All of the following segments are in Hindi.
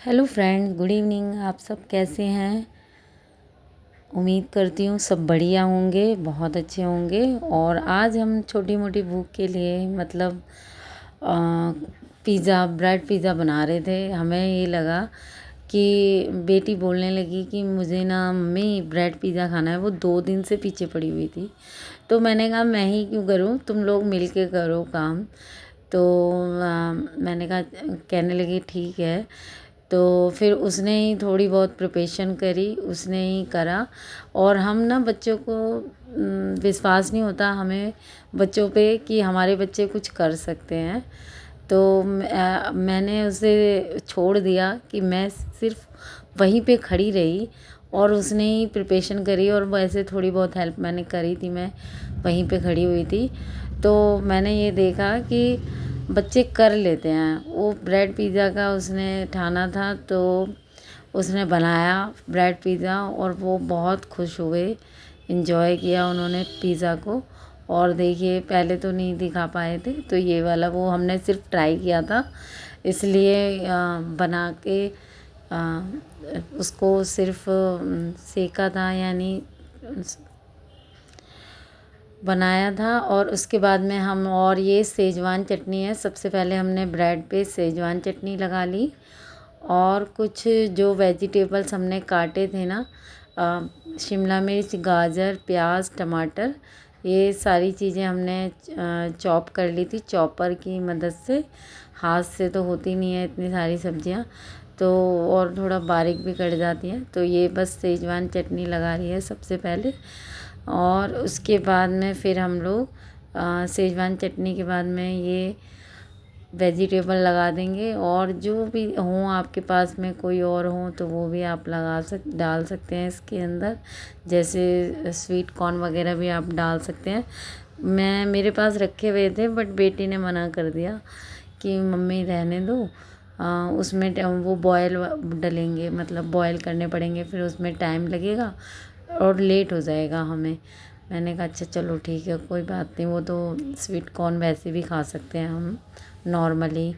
Hello friend, good evening. आप सब कैसे हैं? उम्मीद करती हूँ सब बढ़िया होंगे, बहुत अच्छे होंगे। और आज हम छोटी मोटी भूख के लिए पिज़्ज़ा, ब्रेड पिज़्ज़ा बना रहे थे। हमें ये लगा कि बेटी बोलने लगी कि मुझे ना मम्मी ब्रेड पिज़्ज़ा खाना है। वो 2 दिन से पीछे पड़ी हुई थी, तो मैंने कहा मैं ही क्यों करूँ, तुम लोग मिल के करो काम। तो मैंने कहा, कहने लगी ठीक है। तो फिर उसने ही थोड़ी बहुत प्रिपरेशन करी, उसने ही करा। और हम ना बच्चों को विश्वास नहीं होता हमें बच्चों पे कि हमारे बच्चे कुछ कर सकते हैं। तो मैंने उसे छोड़ दिया कि मैं सिर्फ वहीं पे खड़ी रही और उसने ही प्रिपरेशन करी। और वैसे थोड़ी बहुत हेल्प मैंने करी थी, मैं वहीं पे खड़ी हुई थी। तो मैंने ये देखा कि बच्चे कर लेते हैं। वो ब्रेड पिज़्ज़ा का उसने ठाना था, तो उसने बनाया ब्रेड पिज़्ज़ा और वो बहुत खुश हुए, इन्जॉय किया उन्होंने पिज़्ज़ा को। और देखिए, पहले तो नहीं दिखा पाए थे, तो ये वाला वो हमने सिर्फ ट्राई किया था, इसलिए बना के उसको सिर्फ सेका था, यानी बनाया था। और उसके बाद में हम, और ये सेजवान चटनी है। सबसे पहले हमने ब्रेड पे सेजवान चटनी लगा ली और कुछ जो वेजिटेबल्स हमने काटे थे ना, शिमला मिर्च, गाजर, प्याज, टमाटर, ये सारी चीज़ें हमने चॉप कर ली थी चॉपर की मदद से। हाथ से तो होती नहीं है इतनी सारी सब्जियां, तो और थोड़ा बारीक भी कट जाती हैं। तो ये बस सेजवान चटनी लगा रही है सबसे पहले। और उसके बाद में फिर हम लोग सेजवान चटनी के बाद में ये वेजिटेबल लगा देंगे। और जो भी हों आपके पास में, कोई और हो तो वो भी आप डाल सकते हैं इसके अंदर। जैसे स्वीट कॉर्न वगैरह भी आप डाल सकते हैं। मेरे पास रखे हुए थे, बट बेटी ने मना कर दिया कि मम्मी रहने दो, उसमें वो बॉयल डलेंगे, मतलब बॉयल करने पड़ेंगे, फिर उसमें टाइम लगेगा और लेट हो जाएगा हमें। मैंने कहा अच्छा चलो ठीक है, कोई बात नहीं, वो तो स्वीट कॉर्न वैसे भी खा सकते हैं हम नॉर्मली।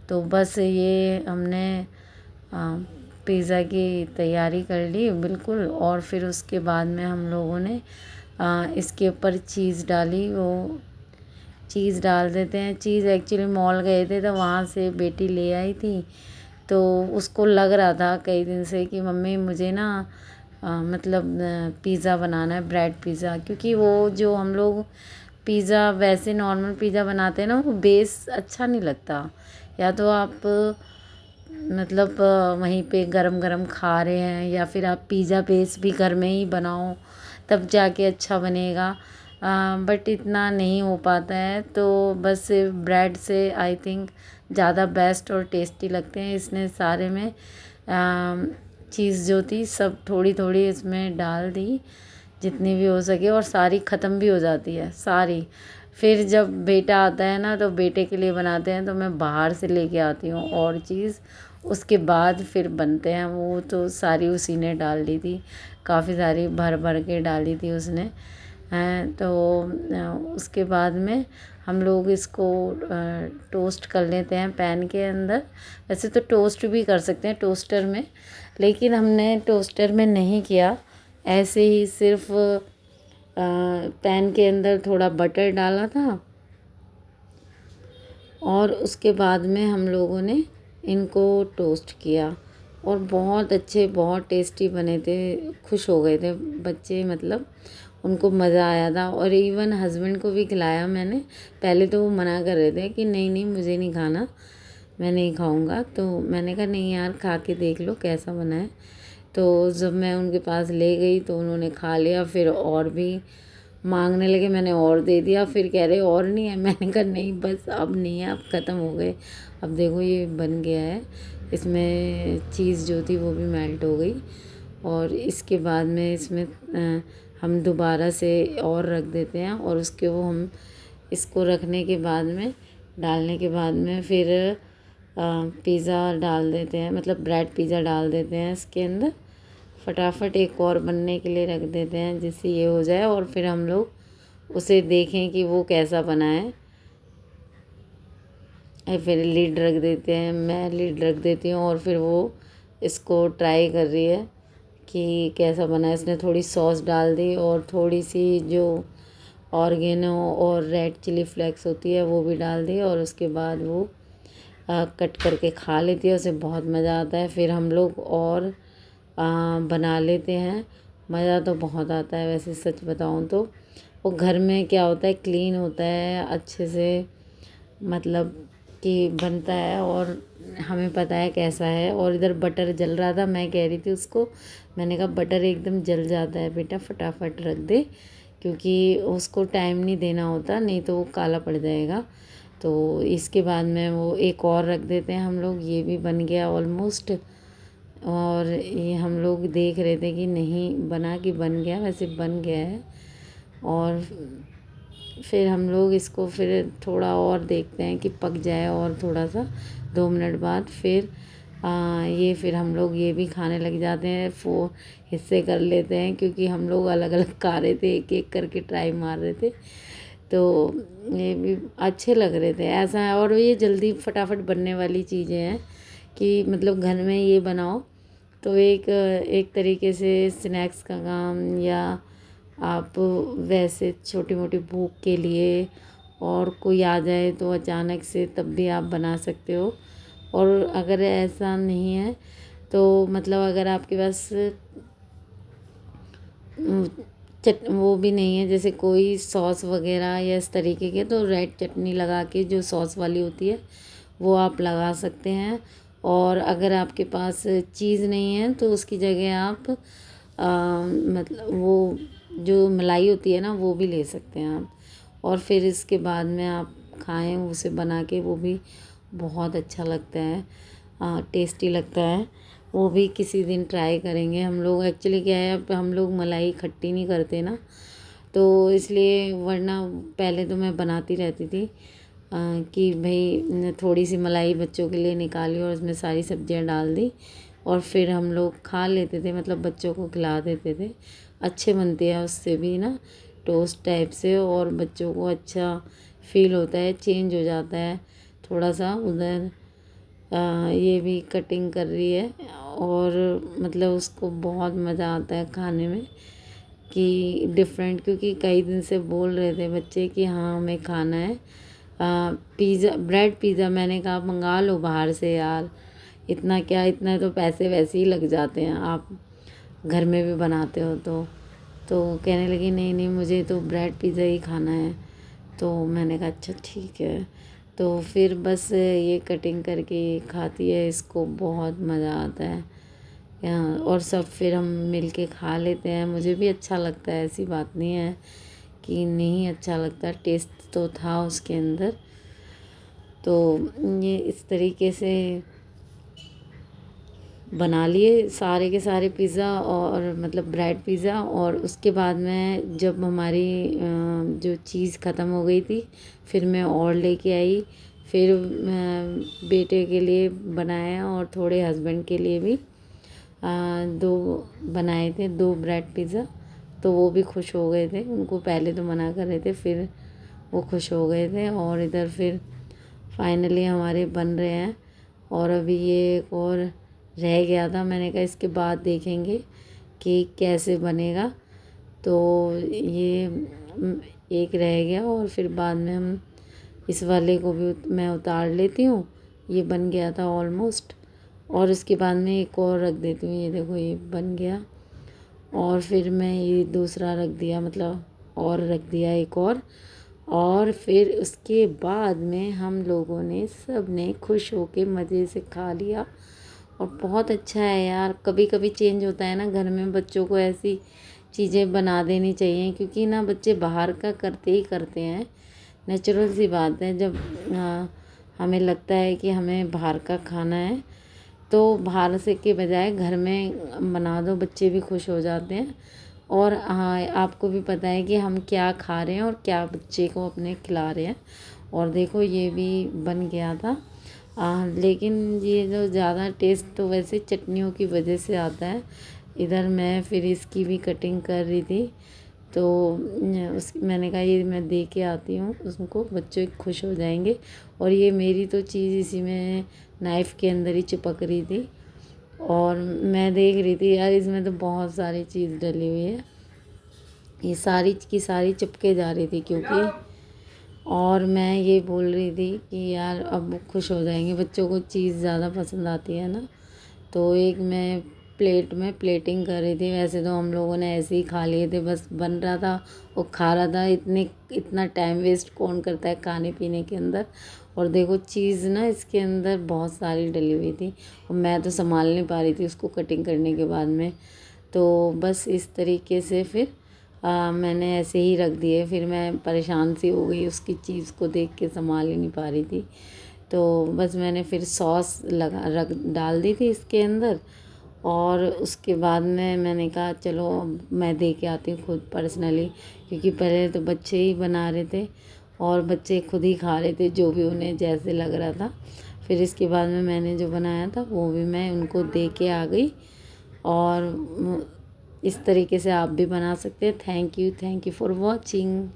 तो बस ये हमने पिज़्ज़ा की तैयारी कर ली बिल्कुल। और फिर उसके बाद में हम लोगों ने इसके ऊपर चीज़ डाली। वो चीज़ डाल देते हैं। चीज़ एक्चुअली मॉल गए थे तो वहाँ से बेटी ले आई थी, तो उसको लग रहा था कई दिन से कि मम्मी मुझे ना मतलब पिज़्ज़ा बनाना है, ब्रेड पिज़्ज़ा। क्योंकि वो जो हम लोग पिज़्ज़ा वैसे नॉर्मल पिज़्ज़ा बनाते हैं ना, वो बेस अच्छा नहीं लगता। या तो आप मतलब वहीं पे गरम गरम खा रहे हैं, या फिर आप पिज़्ज़ा बेस भी घर में ही बनाओ, तब जाके अच्छा बनेगा। बट इतना नहीं हो पाता है, तो बस ब्रेड से आई थिंक ज़्यादा बेस्ट और टेस्टी लगते हैं। इसने सारे में चीज़ जो थी सब थोड़ी थोड़ी इसमें डाल दी, जितनी भी हो सके। और सारी ख़त्म भी हो जाती है सारी। फिर जब बेटा आता है ना, तो बेटे के लिए बनाते हैं, तो मैं बाहर से लेके आती हूँ और चीज़, उसके बाद फिर बनते हैं। वो तो सारी उसी ने डाल दी थी, काफ़ी सारी भर भर के डाली थी उसने हैं। तो उसके बाद में हम लोग इसको टोस्ट कर लेते हैं पैन के अंदर। वैसे तो टोस्ट भी कर सकते हैं टोस्टर में, लेकिन हमने टोस्टर में नहीं किया, ऐसे ही सिर्फ पैन के अंदर थोड़ा बटर डाला था। और उसके बाद में हम लोगों ने इनको टोस्ट किया और बहुत अच्छे, बहुत टेस्टी बने थे। खुश हो गए थे बच्चे, मतलब उनको मज़ा आया था। और इवन हस्बैंड को भी खिलाया मैंने। पहले तो वो मना कर रहे थे कि नहीं नहीं मुझे नहीं खाना, मैं नहीं खाऊंगा। तो मैंने कहा नहीं यार, खा के देख लो कैसा बना है। तो जब मैं उनके पास ले गई तो उन्होंने खा लिया, फिर और भी मांगने लगे, मैंने और दे दिया। फिर कह रहे और नहीं है, मैंने कहा नहीं बस अब नहीं है, अब ख़त्म हो गए। अब देखो ये बन गया है, इसमें चीज़ जो थी वो भी मेल्ट हो गई। और इसके बाद में इसमें हम दोबारा से और रख देते हैं। और उसके वो हम इसको रखने के बाद में, डालने के बाद में फिर पिज़्ज़ा डाल देते हैं, मतलब ब्रेड पिज़्ज़ा डाल देते हैं इसके अंदर। फटाफट एक और बनने के लिए रख देते हैं जिससे ये हो जाए, और फिर हम लोग उसे देखें कि वो कैसा बना है। फिर लीड रख देते हैं, मैं लीड रख देती हूँ, और फिर वो इसको ट्राई कर रही है कि कैसा बना है। इसने थोड़ी सॉस डाल दी और थोड़ी सी जो ऑर्गेनो और रेड चिली फ्लेक्स होती है वो भी डाल दी, और उसके बाद वो कट करके खा लेती है। उसे बहुत मज़ा आता है। फिर हम लोग और बना लेते हैं। मज़ा तो बहुत आता है वैसे, सच बताऊँ तो। वो घर में क्या होता है, क्लीन होता है अच्छे से, मतलब कि बनता है और हमें पता है कैसा है। और इधर बटर जल रहा था, मैं कह रही थी उसको, मैंने कहा बटर एकदम जल जाता है बेटा, फटाफट रख दे, क्योंकि उसको टाइम नहीं देना होता, नहीं तो वो काला पड़ जाएगा। तो इसके बाद में वो एक और रख देते हैं हम लोग। ये भी बन गया ऑलमोस्ट। और ये हम लोग देख रहे थे कि नहीं बना कि बन गया, वैसे बन गया है। और फिर हम लोग इसको फिर थोड़ा और देखते हैं कि पक जाए, और थोड़ा सा 2 मिनट बाद फिर ये फिर हम लोग ये भी खाने लग जाते हैं। हिस्से कर लेते हैं, क्योंकि हम लोग अलग अलग खा रहे थे, एक एक करके ट्राई मार रहे थे। तो ये भी अच्छे लग रहे थे ऐसा है। और ये जल्दी फटाफट बनने वाली चीज़ें हैं कि मतलब घर में ये बनाओ तो एक एक तरीके से स्नैक्स का काम, या आप वैसे छोटी मोटी भूख के लिए, और कोई आ जाए तो अचानक से तब भी आप बना सकते हो। और अगर ऐसा नहीं है तो मतलब अगर आपके पास वो भी नहीं है, जैसे कोई सॉस वगैरह या इस तरीके के, तो रेड चटनी लगा के जो सॉस वाली होती है वो आप लगा सकते हैं। और अगर आपके पास चीज़ नहीं है तो उसकी जगह आप मतलब वो जो मलाई होती है ना वो भी ले सकते हैं आप। और फिर इसके बाद में आप खाएं उसे बना के, वो भी बहुत अच्छा लगता है, टेस्टी लगता है। वो भी किसी दिन ट्राई करेंगे हम लोग। एक्चुअली क्या है, अब हम लोग मलाई खट्टी नहीं करते ना, तो इसलिए, वरना पहले तो मैं बनाती रहती थी कि भाई थोड़ी सी मलाई बच्चों के लिए निकाली और उसमें सारी सब्जियां डाल दी, और फिर हम लोग खा लेते थे, मतलब बच्चों को खिला देते थे। अच्छे बनते हैं उससे भी ना, टोस्ट टाइप से, और बच्चों को अच्छा फील होता है, चेंज हो जाता है थोड़ा सा। उधर ये भी कटिंग कर रही है, और मतलब उसको बहुत मज़ा आता है खाने में कि डिफरेंट, क्योंकि कई दिन से बोल रहे थे बच्चे कि हाँ हमें खाना है पिज़्ज़ा, ब्रेड पिज़्ज़ा। मैंने कहा मंगा लो बाहर से यार, इतना क्या, इतना तो पैसे वैसे ही लग जाते हैं, आप घर में भी बनाते हो तो कहने लगी नहीं नहीं मुझे तो ब्रेड पिज़्ज़ा ही खाना है। तो मैंने कहा अच्छा ठीक है। तो फिर बस ये कटिंग करके खाती है, इसको बहुत मज़ा आता है। और सब फिर हम मिल के खा लेते हैं। मुझे भी अच्छा लगता है, ऐसी बात नहीं है कि नहीं अच्छा लगता, टेस्ट तो था उसके अंदर। तो ये इस तरीके से बना लिए सारे के सारे पिज़्ज़ा, और मतलब ब्रेड पिज़्ज़ा। और उसके बाद में जब हमारी जो चीज़ ख़त्म हो गई थी, फिर मैं और लेके आई। फिर बेटे के लिए बनाया, और थोड़े हस्बैंड के लिए भी 2 बनाए थे, 2 ब्रेड पिज़्ज़ा। तो वो भी खुश हो गए थे, उनको पहले तो मना कर रहे थे, फिर वो खुश हो गए थे। और इधर फिर फाइनली हमारे बन रहे हैं। और अभी ये एक और रह गया था, मैंने कहा इसके बाद देखेंगे कि कैसे बनेगा। तो ये एक रह गया, और फिर बाद में हम इस वाले को भी मैं उतार लेती हूँ। ये बन गया था ऑलमोस्ट, और उसके बाद में एक और रख देती हूँ। ये देखो ये बन गया, और फिर मैं ये दूसरा रख दिया, मतलब और रख दिया एक और फिर उसके बाद में हम लोगों ने सब ने खुश होके मज़े से खा लिया। और बहुत अच्छा है यार, कभी कभी चेंज होता है ना घर में, बच्चों को ऐसी चीज़ें बना देनी चाहिए, क्योंकि ना बच्चे बाहर का करते ही करते हैं, नेचुरल सी बात है। जब हमें लगता है कि हमें बाहर का खाना है, तो बाहर से के बजाय घर में बना दो, बच्चे भी खुश हो जाते हैं। और हाँ आपको भी पता है कि हम क्या खा रहे हैं और क्या बच्चे को अपने खिला रहे हैं। और देखो ये भी बन गया था। लेकिन ये जो ज़्यादा टेस्ट तो वैसे चटनियों की वजह से आता है। इधर मैं फिर इसकी भी कटिंग कर रही थी, तो उस मैंने कहा ये मैं दे के आती हूँ उसको, बच्चे खुश हो जाएंगे। और ये मेरी तो चीज़ इसी में नाइफ़ के अंदर ही चिपक रही थी, और मैं देख रही थी यार इसमें तो बहुत सारी चीज़ डली हुई है, ये सारी की सारी चिपके जा रही थी क्योंकि, और मैं ये बोल रही थी कि यार अब खुश हो जाएंगे, बच्चों को चीज़ ज़्यादा पसंद आती है ना। तो एक मैं प्लेट में प्लेटिंग कर रही थी, वैसे तो हम लोगों ने ऐसे ही खा लिए थे, बस बन रहा था और खा रहा था, इतना टाइम वेस्ट कौन करता है खाने पीने के अंदर। और देखो चीज़ ना इसके अंदर बहुत सारी डली हुई थी और मैं तो संभाल नहीं पा रही थी उसको कटिंग करने के बाद में। तो बस इस तरीके से फिर मैंने ऐसे ही रख दिए, फिर मैं परेशान सी हो गई उसकी चीज़ को देख के, संभाल ही नहीं पा रही थी। तो बस मैंने फिर सॉस डाल दी थी इसके अंदर, और उसके बाद में मैंने कहा चलो अब मैं दे के आती हूँ खुद पर्सनली, क्योंकि पहले तो बच्चे ही बना रहे थे और बच्चे खुद ही खा रहे थे जो भी उन्हें जैसे लग रहा था। फिर इसके बाद में मैंने जो बनाया था वो भी मैं उनको दे के आ गई। और इस तरीके से आप भी बना सकते हैं। Thank you for watching.